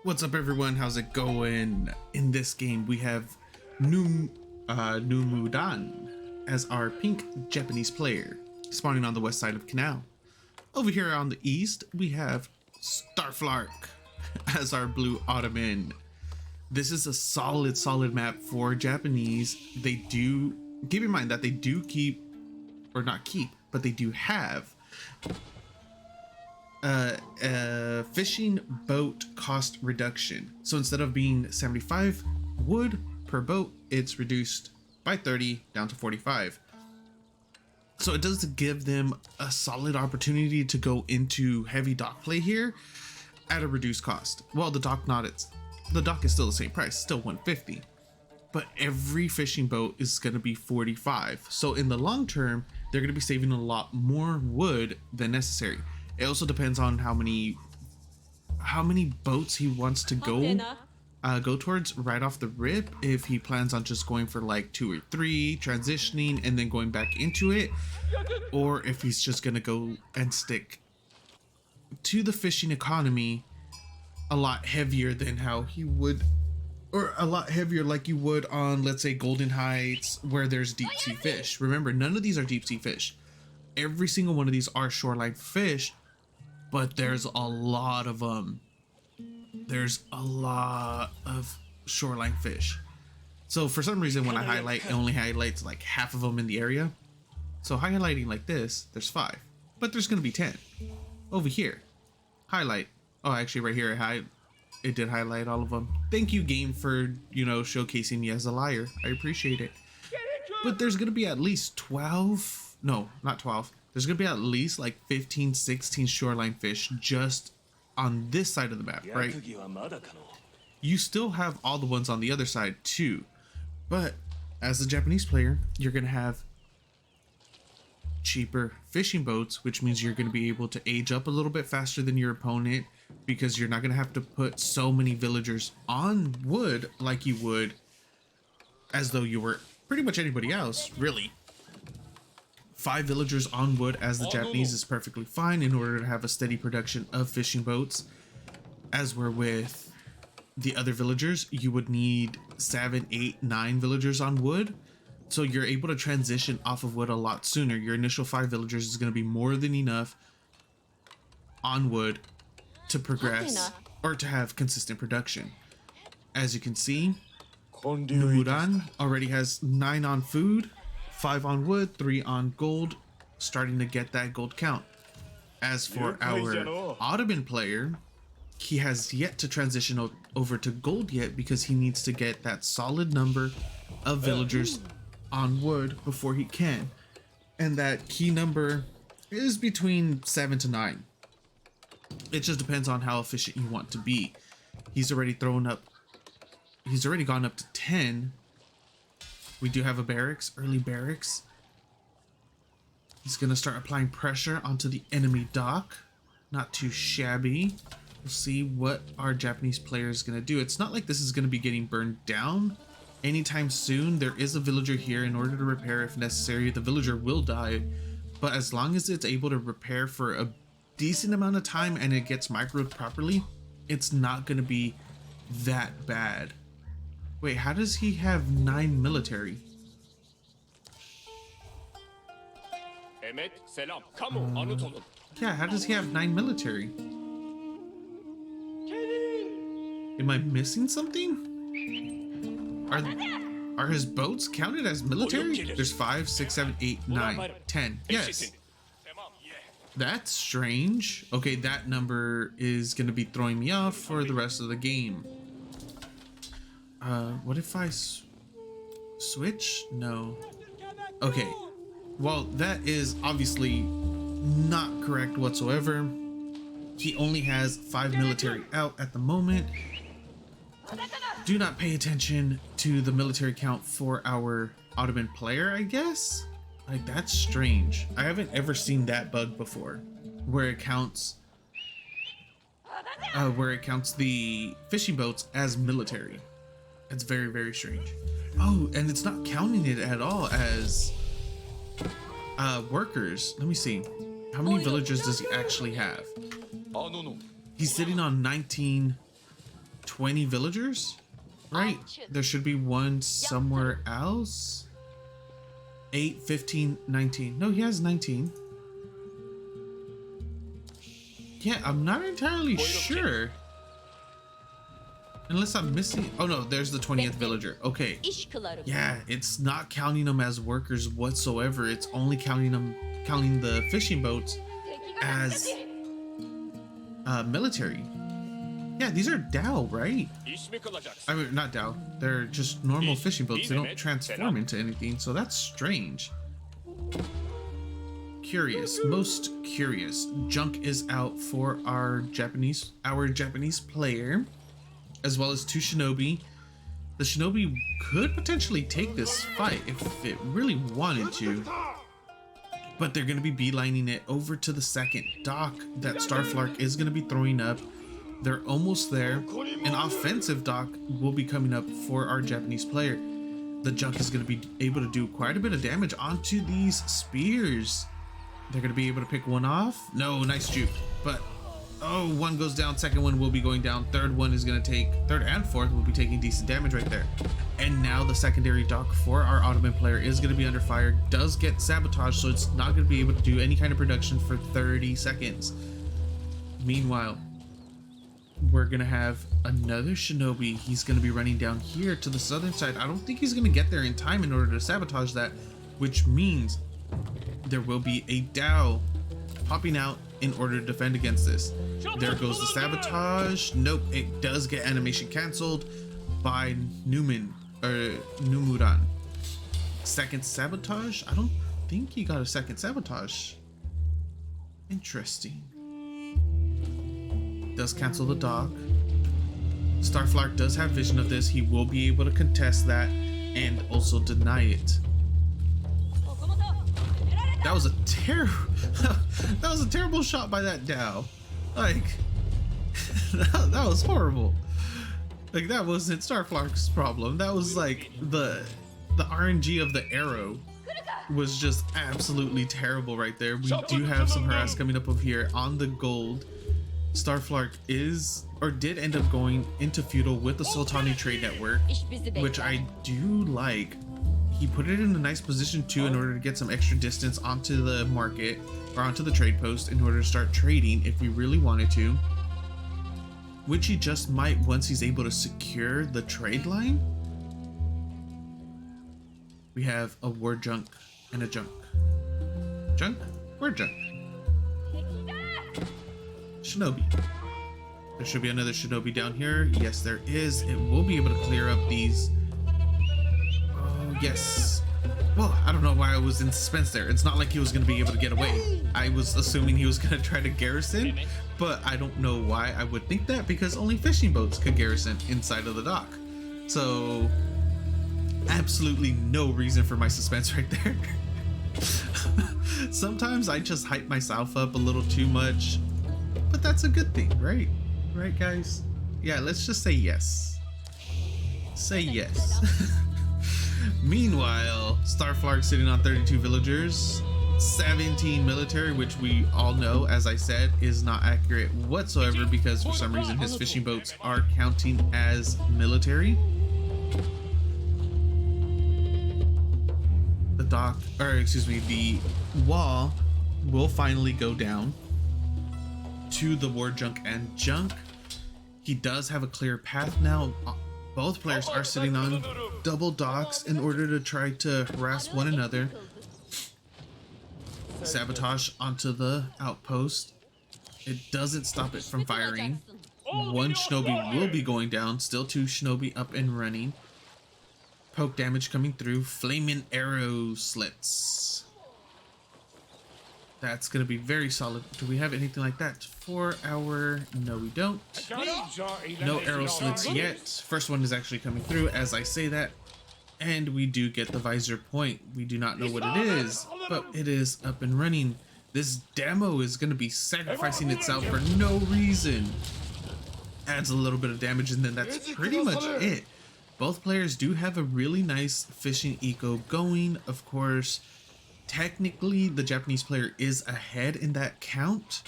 What's up, everyone? How's it going? In this game, we have Numudan as our pink Japanese player, spawning on the west side of Canal. Over here on the east, we have Starflark as our blue Ottoman. This is a solid map for Japanese. They do, keep in mind that they do keep, or not keep, but they do have fishing boat cost reduction. So instead of being 75 wood per boat, it's reduced by 30 down to 45. So it does give them a solid opportunity to go into heavy dock play here at a reduced cost. Well, the dock is still the same price, still 150, but every fishing boat is going to be 45. So in the long term, they're going to be saving a lot more wood than necessary. It also depends on how many boats he wants to go towards right off the rip. If he plans on just going for like 2 or 3, transitioning and then going back into it, or if he's just gonna go and stick to the fishing economy a lot heavier than how he would, or a lot heavier like you would on, let's say, Golden Heights, where there's deep sea fish. Remember, none of these are deep sea fish. Every single one of these are shoreline fish, but there's a lot of them. There's a lot of shoreline fish. So for some reason, when I highlight, it only highlights like half of them in the area. So highlighting like this, there's 5, but there's gonna be 10. Over here, highlight. Oh, actually right here, it did highlight all of them. Thank you, game, for, you know, showcasing me as a liar. I appreciate it. But there's gonna be at least 12, no, not 12. There's gonna be at least like 15, 16 shoreline fish just on this side of the map, right? You still have all the ones on the other side too, but as a Japanese player, you're gonna have cheaper fishing boats, which means you're gonna be able to age up a little bit faster than your opponent, because you're not gonna have to put so many villagers on wood like you would as though you were pretty much anybody else, really. 5 villagers on wood as the Japanese is perfectly fine in order to have a steady production of fishing boats. As we're with the other villagers, you would need 7, 8, 9 villagers on wood. So you're able to transition off of wood a lot sooner. Your initial 5 villagers is going to be more than enough on wood to progress or to have consistent production. As you can see, Numudan already has 9 on food, 5 on wood, 3 on gold, starting to get that gold count. As for our Ottoman player, he has yet to transition over to gold yet, because he needs to get that solid number of villagers on wood before he can. And that key number is between 7 to 9. It just depends on how efficient you want to be. He's already gone up to 10. We do have a barracks, early barracks. He's gonna start applying pressure onto the enemy dock. Not too shabby. We'll see what our Japanese player is gonna do. It's not like this is gonna be getting burned down anytime soon. There is a villager here. In order to repair if necessary, the villager will die, but as long as it's able to repair for a decent amount of time and it gets microed properly, it's not gonna be that bad. Wait, how does he have 9 military? Yeah, how does he have 9 military? Am I missing something? Are his boats counted as military? There's 5, 6, 7, 8, 9, 10. Yes. That's strange. Okay, that number is gonna be throwing me off for the rest of the game. What if I switch? No. Okay. Well, that is obviously not correct whatsoever. He only has 5 military out at the moment. Do not pay attention to the military count for our Ottoman player, I guess? Like, that's strange. I haven't ever seen that bug before, where it counts the fishing boats as military. It's very strange. Oh, and it's not counting it at all as workers. Let me see. How many villagers does he actually have? He's sitting on 19 20 villagers, right? There should be one somewhere else. 8, 15, 19. No, he has 19. Yeah, I'm not entirely sure. Unless I'm missing. Oh no, there's the 20th villager. Okay. Yeah, it's not counting them as workers whatsoever. It's only counting the fishing boats as military. Yeah, these are Dao, right? I mean, not Dao. They're just normal fishing boats. They don't transform into anything, so that's strange. Curious, most curious. Junk is out for our Japanese player, as well as 2 shinobi. The shinobi could potentially take this fight if it really wanted to, but they're going to be beelining it over to the second dock that Starflark is going to be throwing up. They're almost there. An offensive dock will be coming up for our Japanese player. The junk is going to be able to do quite a bit of damage onto these spears. They're going to be able to pick one off. No, nice juke. But, oh, one goes down. Second one will be going down. Third one is going to take, third and fourth will be taking decent damage right there. And now the secondary dock for our Ottoman player is going to be under fire. Does get sabotaged, so it's not going to be able to do any kind of production for 30 seconds. Meanwhile, we're going to have another shinobi. He's going to be running down here to the southern side. I don't think he's going to get there in time in order to sabotage that, which means there will be a Dao popping out in order to defend against this. There goes the sabotage. Nope, it does get animation canceled by Numudan. Second sabotage? I don't think he got a second sabotage. Interesting. Does cancel the dock. Starflark does have vision of this. He will be able to contest that and also deny it. That was a terrible shot by that Dao. Like that was horrible. Like that wasn't Starflark's problem. That was like the RNG of the arrow was just absolutely terrible right there. We do have some harass coming up over here on the gold. Starflark did end up going into feudal with the Sultani trade network, which I do like. He put it in a nice position too in order to get some extra distance onto the market or onto the trade post in order to start trading if we really wanted to, which he just might once he's able to secure the trade line. We have a war junk and a junk. Junk? War junk. Shinobi. There should be another shinobi down here. Yes, there is. It will be able to clear up these. Oh, yes. Well, I don't know why I was in suspense there. It's not like he was going to be able to get away. I was assuming he was going to try to garrison, but I don't know why I would think that, because only fishing boats could garrison inside of the dock. So, absolutely no reason for my suspense right there. Sometimes I just hype myself up a little too much, but that's a good thing, right? Right, guys? Yeah, let's just say yes. Say yes. Meanwhile, Starflark sitting on 32 villagers, 17 military, which we all know, as I said, is not accurate whatsoever because for some reason his fishing boats are counting as military. The dock, or excuse me, the wall will finally go down to the war junk and junk. He does have a clear path now. Both players are sitting on double docks in order to try to harass one another. Sabotage onto the outpost. It doesn't stop it from firing. One shinobi will be going down. Still 2 shinobi up and running. Poke damage coming through. Flaming arrow slits. That's going to be very solid. Do we have anything like that for our... No, we don't. No arrow slits yet. First one is actually coming through as I say that. And we do get the visor point. We do not know what it is, but it is up and running. This demo is going to be sacrificing itself for no reason. Adds a little bit of damage, and then that's pretty much it. Both players do have a really nice fishing eco going. Of course, technically the Japanese player is ahead in that count.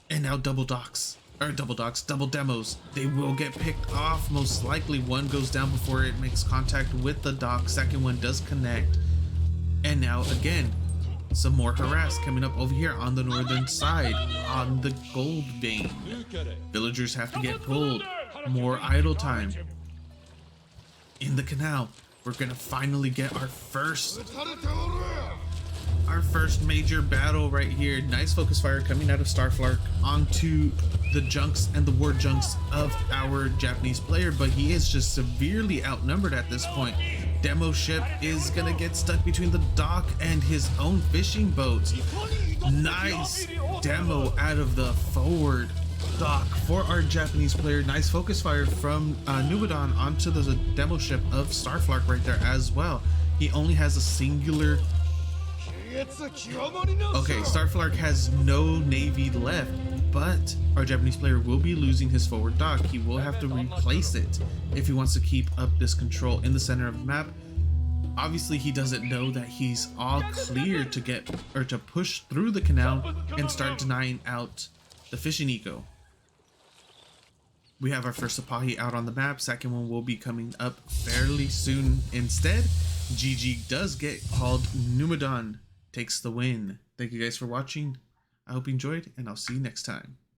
And now double docks. or double docks, double demos. They will get picked off most likely. One goes down before it makes contact with the dock. Second one does connect. And now again, some more harass coming up over here on the northern side, on the gold vein. Villagers have to get pulled. More idle time. In the canal, we're gonna finally get our first major battle right here. Nice focus fire coming out of Starflark onto the junks and the war junks of our Japanese player, but he is just severely outnumbered at this point. Demo ship is gonna get stuck between the dock and his own fishing boats. Nice demo out of the forward dock for our Japanese player. Nice focus fire from Numudan onto the demo ship of Starflark right there as well. He only has a singular. Okay, Starflark has no navy left, but our Japanese player will be losing his forward dock. He will have to replace it if he wants to keep up this control in the center of the map. Obviously, he doesn't know that he's all clear to get or to push through the canal and start denying out the fishing eco. We have our first Apahi out on the map. Second one will be coming up fairly soon. Instead, GG does get called. Numudan takes the win. Thank you guys for watching. I hope you enjoyed, and I'll see you next time.